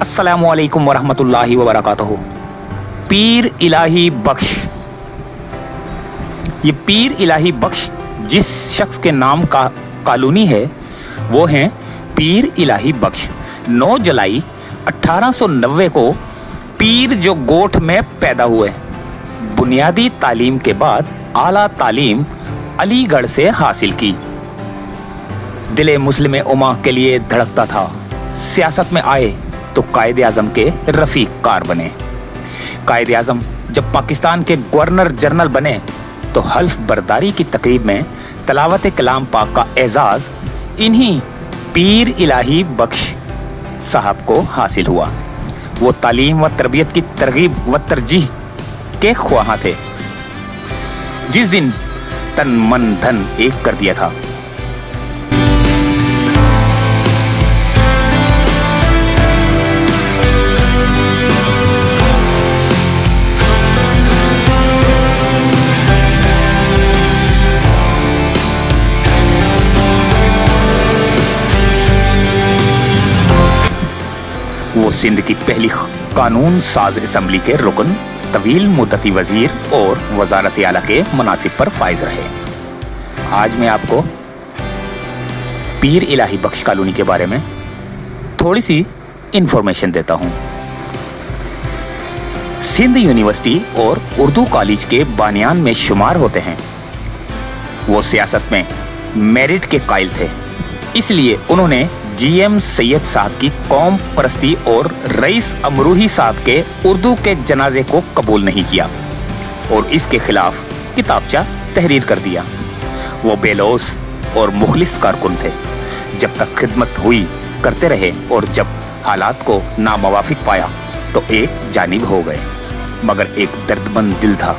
अस्सलामुअलैकुम वरहमतुल्लाहि वबरकातुहू। पीर इलाही बख्श। ये पीर इलाही बख्श जिस शख्स के नाम का कॉलोनी है वो हैं पीर इलाही बख्श। 9 जुलाई 1890 को पीर जो गोठ में पैदा हुए। बुनियादी तालीम के बाद आला तालीम अलीगढ़ से हासिल की। दिले मुस्लिम उम्मा के लिए धड़कता था। सियासत में आए तो कायदे आज़म के रफ़ीक कार बने। कायदे आज़म जब पाकिस्तान के गवर्नर जनरल बने तो हल्फ बर्दारी की तकरीब में तलावत कलाम पाक का एजाज़ इन्हीं पीर इलाही बख्श साहब को हासिल हुआ। वो तालीम व तरबियत की तरगीब व तरजीह के ख्वाह थे। जिस दिन तन मन धन एक कर दिया था। वो सिंध की पहली कानून साज असम्बली के रुकन, तवील मुद्दती वजीर और वजारत आला के मुनासिब पर फाइज रहे। आज मैं आपको पीर इलाही बख्श कॉलोनी के बारे में थोड़ी सी इंफॉर्मेशन देता हूँ। सिंध यूनिवर्सिटी और उर्दू कॉलेज के बानियान में शुमार होते हैं। वो सियासत में मेरिट के कायल थे, इसलिए उन्होंने जीएम सैयद साहब की कौम परस्ती और रईस अमरूही साहब के उर्दू के जनाजे को कबूल नहीं किया और इसके खिलाफ किताबचा तहरीर कर दिया। वो बेलौस और मुखलिस कारकुन थे। जब तक खिदमत हुई करते रहे और जब हालात को नामवाफिक पाया तो एक जानिब हो गए। मगर एक दर्दमंद दिल था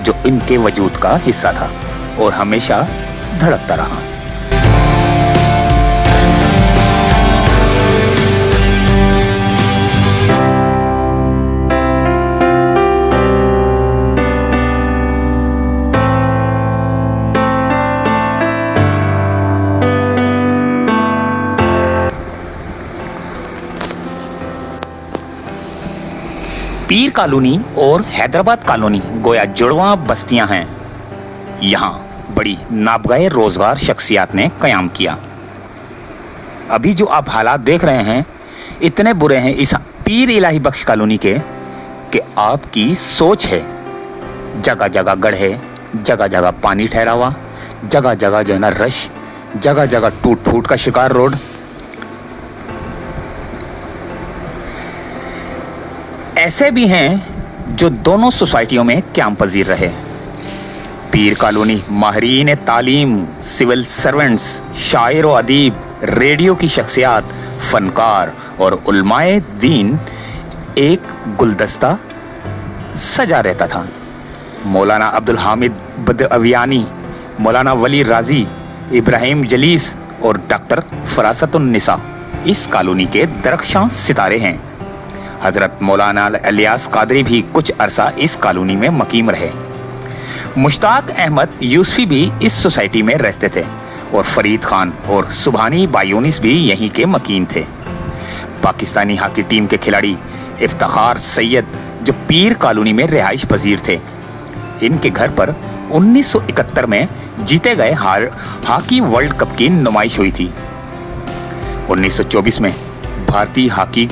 जो इनके वजूद का हिस्सा था और हमेशा धड़कता रहा। पीर कॉलोनी और हैदराबाद कॉलोनी गोया जुड़वा बस्तियां हैं। यहाँ बड़ी नाबगाए रोजगार शख्सियात ने कयाम किया। अभी जो आप हालात देख रहे हैं इतने बुरे हैं इस पीर इलाही बख्श कॉलोनी के कि आपकी सोच है। जगह जगह गड्ढे, जगह जगह पानी ठहरा हुआ, जगह जगह जो है ना रश, जगह जगह टूट फूट का शिकार रोड। ऐसे भी हैं जो दोनों सोसाइटियों में क्याम पजीर रहे। पीर कॉलोनी माहरीन तालीम, सिविल सर्वेंट्स, शायर व अदीब, रेडियो की शख्सियात, फनकार और उलमाए दीन एक गुलदस्ता सजा रहता था। मौलाना अब्दुल हामिद बदअवियानी, मौलाना वली राजी, इब्राहिम जलीस और डॉक्टर फरासतुन्निसा इस कॉलोनी के दरख्शां सितारे हैं। हजरत मौलाना इलियास कादरी भी कुछ अरसा इस कॉलोनी में मकीम रहे। मुश्ताक अहमद यूसुफी भी इस सोसाइटी में रहते थे और फरीद खान और सुबहानी बायूनिस भी यहीं के मकीन थे। पाकिस्तानी हॉकी टीम के खिलाड़ी इफ्तिखार सैयद जो पीर कॉलोनी में रिहाइश पजीर थे, इनके घर पर 1971 में जीते गए हॉकी वर्ल्ड कप की नुमाइश हुई थी। 1924 में भारतीय हॉकी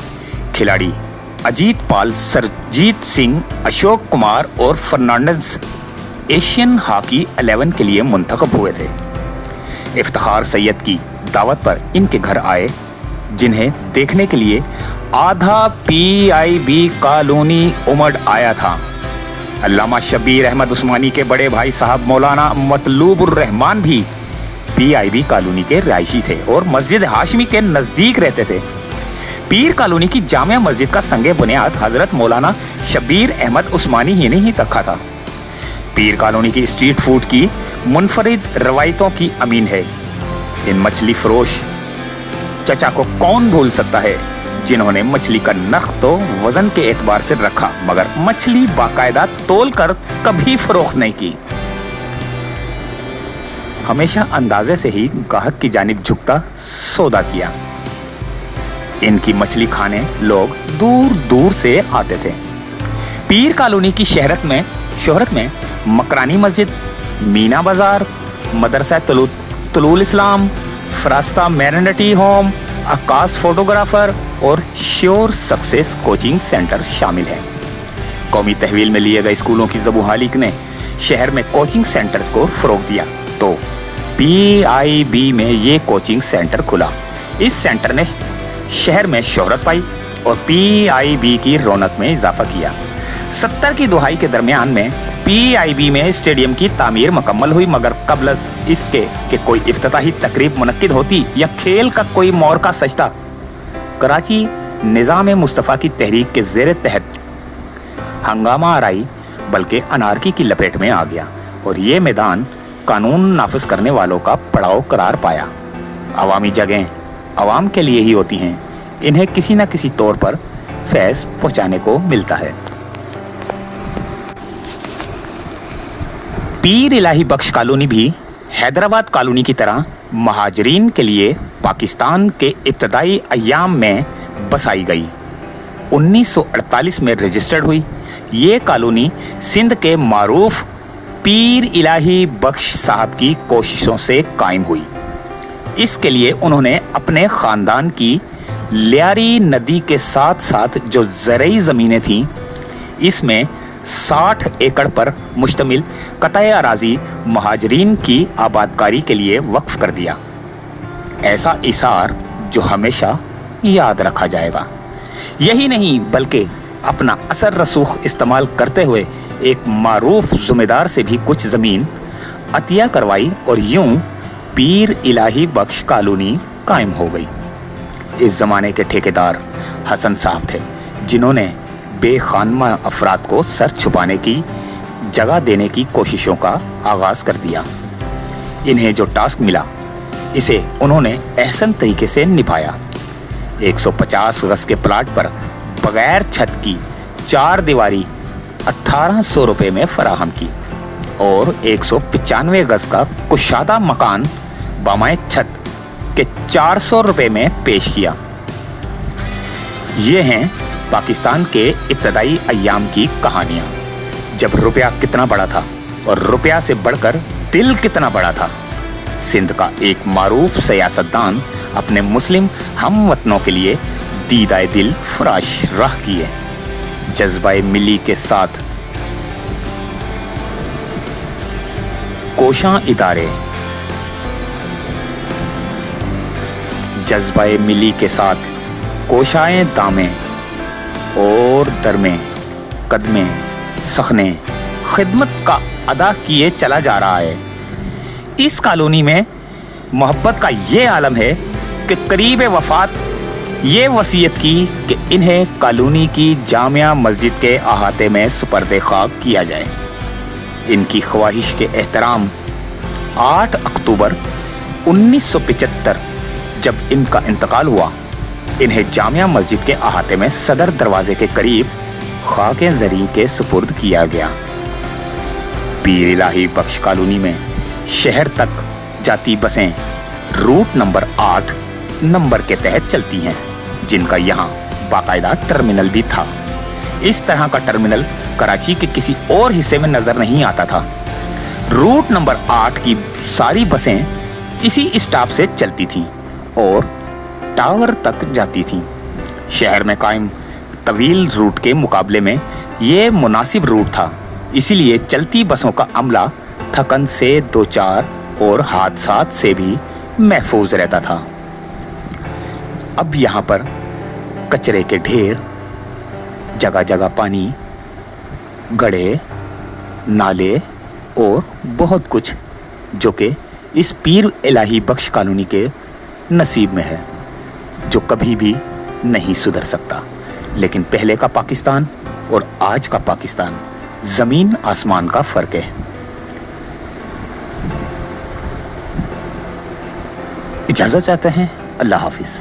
खिलाड़ी अजीत पाल, सरजीत सिंह, अशोक कुमार और फर्नांडिस एशियन हॉकी 11 के लिए मुंतखब हुए थे। इफ्तिखार सैयद की दावत पर इनके घर आए, जिन्हें देखने के लिए आधा पीआईबी कॉलोनी उमड़ आया था। अल्लामा शब्बीर अहमद उस्मानी के बड़े भाई साहब मौलाना मतलूबुर रहमान भी पीआईबी कॉलोनी के रिहायशी थे और मस्जिद हाशमी के नज़दीक रहते थे। पीर कॉलोनी की जामिया मस्जिद का संगे बुनियाद हजरत मौलाना शब्बीर अहमद उस्मानी ही ने ही रखा था। पीर कॉलोनी की स्ट्रीट फूड की मुनफरिद रवायतों की अमीन है। इन मछली फरोश चचा को कौन भूल सकता है जिन्होंने मछली का नख तो वजन के एतबार से रखा मगर मछली बाकायदा तोल कर कभी फरोख्त नहीं की। हमेशा अंदाजे से ही गाहक की जानिब झुकता सौदा किया। इनकी मछली खाने लोग दूर दूर से आते थे। पीर कॉलोनी की शोहरत में मकरानी मस्जिद, मीना बाजार, मदरसा तुलुल इस्लाम, फ्रास्ता मैटरनिटी होम, आकाश फोटोग्राफर और श्योर सक्सेस कोचिंग सेंटर शामिल है। कौमी तहवील में लिए गए स्कूलों की ज़बूहाली ने शहर में कोचिंग सेंटर्स को फ़रोग़ दिया तो PIB में ये कोचिंग सेंटर खुला। इस सेंटर ने शहर में शोहरत पाई और PIB की रौनक में इजाफा किया। 70 की दहाई के दरमियान में PIB में स्टेडियम की तामीर मुकम्मल हुई, मगर कबल इसके कि कोई इफ्तिताही तकरीब मुनक्किद होती या खेल का कोई मौर का सजता, कराची निज़ाम मुस्तफ़ा की तहरीक के ज़ेर तहत हंगामा आराई बल्कि अनारकी की लपेट में आ गया और ये मैदान कानून नाफिज करने वालों का पड़ाव करार पाया। अवामी जगहें अवाम के लिए ही होती हैं, इन्हें किसी न किसी तौर पर फैज़ पहुँचाने को मिलता है। पीर इलाही बख्श कॉलोनी भी हैदराबाद कॉलोनी की तरह महाजरीन के लिए पाकिस्तान के इब्तदाई अय्याम में बसाई गई। 1948 में रजिस्टर्ड हुई। ये कॉलोनी सिंध के मारूफ पीर इलाही बख्श साहब की कोशिशों से कायम हुई। इसके लिए उन्होंने अपने ख़ानदान की लियारी नदी के साथ साथ जो ज़रई ज़मीनें थीं, इसमें 60 एकड़ पर मुश्तमिल कतई अराज़ी महाजरीन की आबादकारी के लिए वक्फ कर दिया। ऐसा इसार जो हमेशा याद रखा जाएगा। यही नहीं बल्कि अपना असर रसूख इस्तेमाल करते हुए एक मारूफ ज़िम्मेदार से भी कुछ ज़मीन अतिया करवाई और यूं पीर इलाही बख्श कॉलोनी कायम हो गई। इस ज़माने के ठेकेदार हसन साहब थे, जिन्होंने बेखानमा अफराद को सर छुपाने की जगह देने की कोशिशों का आगाज़ कर दिया। इन्हें जो टास्क मिला, इसे उन्होंने अहसन तरीके से निभाया। 150 गज के प्लाट पर बगैर छत की 4 दीवारी 1800 रुपये में फराहम की और 195 गज का कुशादा मकान बामाए छत के 400 रुपये में पेश किया। ये हैं पाकिस्तान के इब्तदाई अय्याम की कहानियाँ, जब रुपया कितना बड़ा था और रुपया से बढ़कर दिल कितना बड़ा था। सिंध का एक मारूफ सियासतदान अपने मुस्लिम हमवतनों के लिए दीदाए दिल फराश राह किए। जज्बाए मिली के साथ कोशां इदारे, जज्बाए मिली के साथ कोशाएं दामे और दरमे कदमे सखने खिदमत का अदा किए चला जा रहा है। इस कॉलोनी में मोहब्बत का ये आलम है कि करीब वफात ये वसीयत की कि इन्हें कॉलोनी की जामिया मस्जिद के अहाते में सुपर्दे खाक किया जाए। इनकी ख्वाहिश के एहतराम 8 अक्टूबर 1975 जब इनका इंतकाल हुआ, इन्हें जामिया मस्जिद के अहाते में सदर दरवाजे के करीब खाके ज़री के सुपुर्द किया गया। पीर इलाही बख्श कॉलोनी में शहर तक जाती बसें रूट नंबर 8 नंबर के तहत चलती हैं, जिनका यहाँ बाकायदा टर्मिनल भी था। इस तरह का टर्मिनल कराची के किसी और हिस्से में नजर नहीं आता था। रूट नंबर 8 की सारी बसें इसी स्टॉप से चलती थीं और टावर तक जाती थीं। शहर में कायम तवील रूट के मुकाबले में ये मुनासिब रूट था, इसीलिए चलती बसों का अमला थकन से दो चार और हादसात से भी महफूज रहता था। अब यहाँ पर कचरे के ढेर, जगह जगह पानी, गड्ढे, नाले और बहुत कुछ जो कि इस पीर इलाही बख्श कॉलोनी के नसीब में है, जो कभी भी नहीं सुधर सकता। लेकिन पहले का पाकिस्तान और आज का पाकिस्तान ज़मीन आसमान का फ़र्क है। इजाज़त चाहते हैं। अल्लाह हाफिज़।